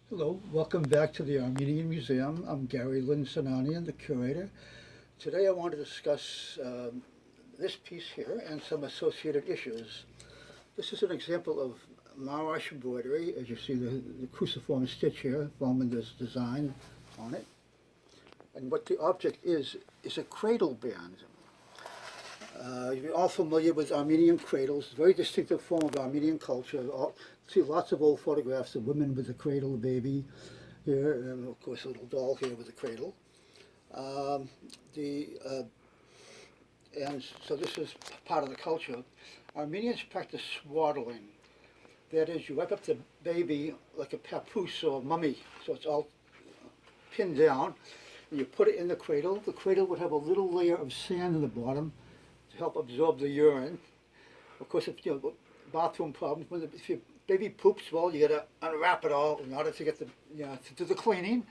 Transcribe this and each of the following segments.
Hello, welcome back to the Armenian Museum. I'm Gary Linsananian, the curator. Today I want to discuss this piece here and some associated issues. This is an example of Marash embroidery. As you see, the cruciform stitch here, Valminder's design on it. And what the object is a cradle band. You're all familiar with Armenian cradles, very distinctive form of Armenian culture. See lots of old photographs of women with a cradle, a baby here, and of course a little doll here with a cradle. Um, the and so this is part of the culture. Armenians practice swaddling. That is, you wipe up the baby like a papoose or mummy, so it's all pinned down. And you put it in the cradle. The cradle would have a little layer of sand in the bottom to help absorb the urine. Of course, if bathroom problems, if your baby poops, well, you got to unwrap it all in order to get to do the cleaning.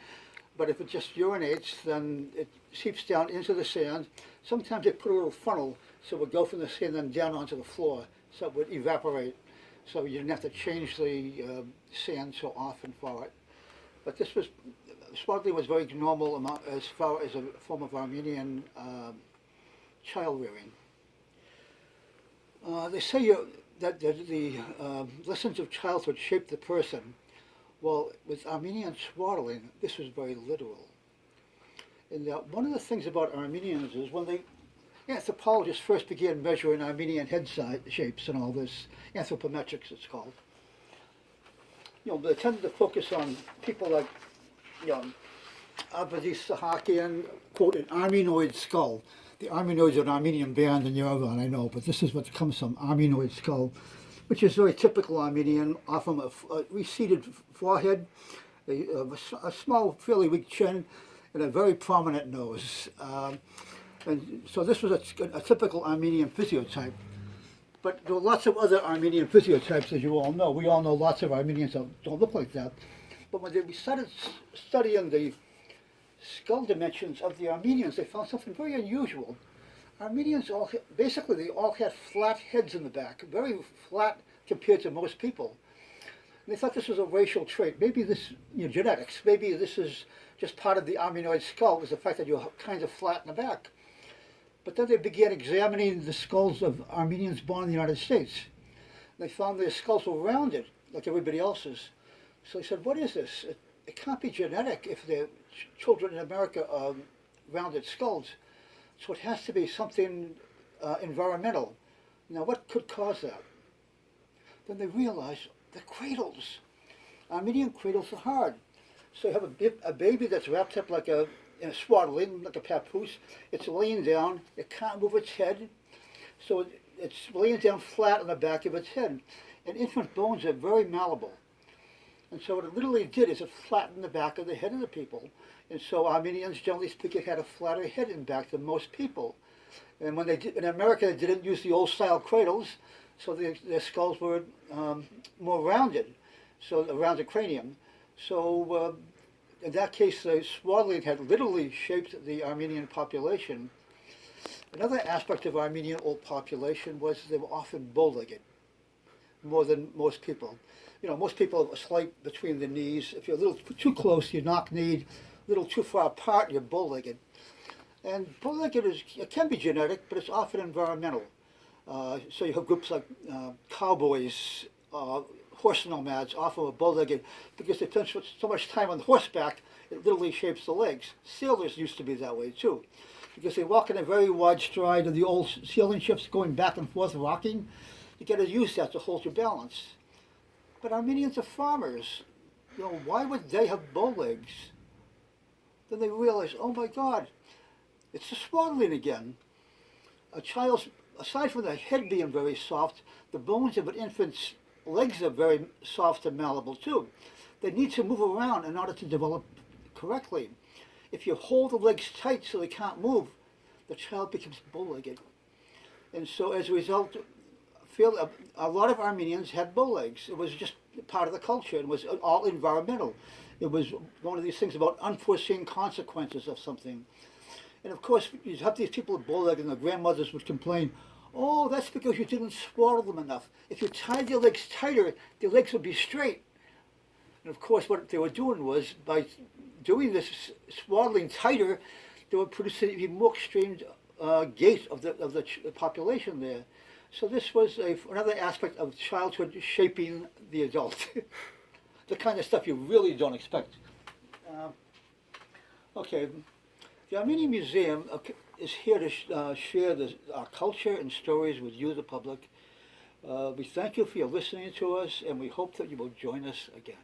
But if it just urinates, then it seeps down into the sand. Sometimes they put a little funnel so it would go from the sand and down onto the floor, so it would evaporate. So you didn't have to change the sand so often for it. But this was, swaddling was very normal as far as a form of Armenian child rearing. They say that the lessons of childhood shape the person. Well, with Armenian swaddling, this was very literal. And one of the things about Armenians is when anthropologists first began measuring Armenian head shapes and all this, anthropometrics it's called, they tended to focus on people like, Abadis Sahakian, quote, an Armenoid skull. The Armenoids are an Armenian band in Yerevan, I know, but this is what comes from, Armenoid skull, which is very typical Armenian, often a receded forehead, a small, fairly weak chin, and a very prominent nose. And so this was a typical Armenian physiotype. But there were lots of other Armenian physiotypes, as you all know. We all know lots of Armenians that don't look like that. But when we started studying the skull dimensions of the Armenians, they found something very unusual. Armenians they all had flat heads in the back, very flat compared to most people. And they thought this was a racial trait. Maybe this, genetics, maybe this is just part of the Armenoid skull, was the fact that you're kind of flat in the back. But then they began examining the skulls of Armenians born in the United States. They found their skulls were rounded, like everybody else's. So they said, what is this? It can't be genetic if the children in America are rounded skulls. So it has to be something environmental. Now, what could cause that? Then they realized the cradles. Armenian cradles are hard. So you have a baby that's wrapped up like in a swaddling, like a papoose. It's laying down. It can't move its head. So it's laying down flat on the back of its head. And infant bones are very malleable. And so what it literally did is it flattened the back of the head of the people. And so Armenians, generally speaking, had a flatter head in back than most people. And when in America, they didn't use the old style cradles, so their skulls were more rounded, so a rounded cranium. So in that case, the swaddling had literally shaped the Armenian population. Another aspect of Armenian old population was they were often bow-legged, more than most people. Most people are slight between the knees. If you're a little too close, you're knock-kneed. A little too far apart, you're bow-legged. And bow-legged it can be genetic, but it's often environmental. So you have groups like cowboys, horse nomads, often are bow-legged because they spend so much time on horseback, it literally shapes the legs. Sailors used to be that way too, because they walk in a very wide stride of the old sailing ships going back and forth rocking. You got to use that to hold your balance. But Armenians are farmers. Why would they have bow legs? Then they realize, oh my God, it's the swaddling again. A child's, aside from the head being very soft, the bones of an infant's legs are very soft and malleable too. They need to move around in order to develop correctly. If you hold the legs tight so they can't move, the child becomes bow-legged. And so as a result, a lot of Armenians had bow legs. It was just part of the culture. It was all environmental. It was one of these things about unforeseen consequences of something. And of course, you have these people with bow legs, and the grandmothers would complain, oh, that's because you didn't swaddle them enough. If you tied their legs tighter, their legs would be straight. And of course, what they were doing was, by doing this swaddling tighter, they were producing even more extreme gait of the population there. So this was another aspect of childhood shaping the adult. The kind of stuff you really don't expect. Okay, the Armenian Museum is here to share our culture and stories with you, the public. We thank you for your listening to us, and we hope that you will join us again.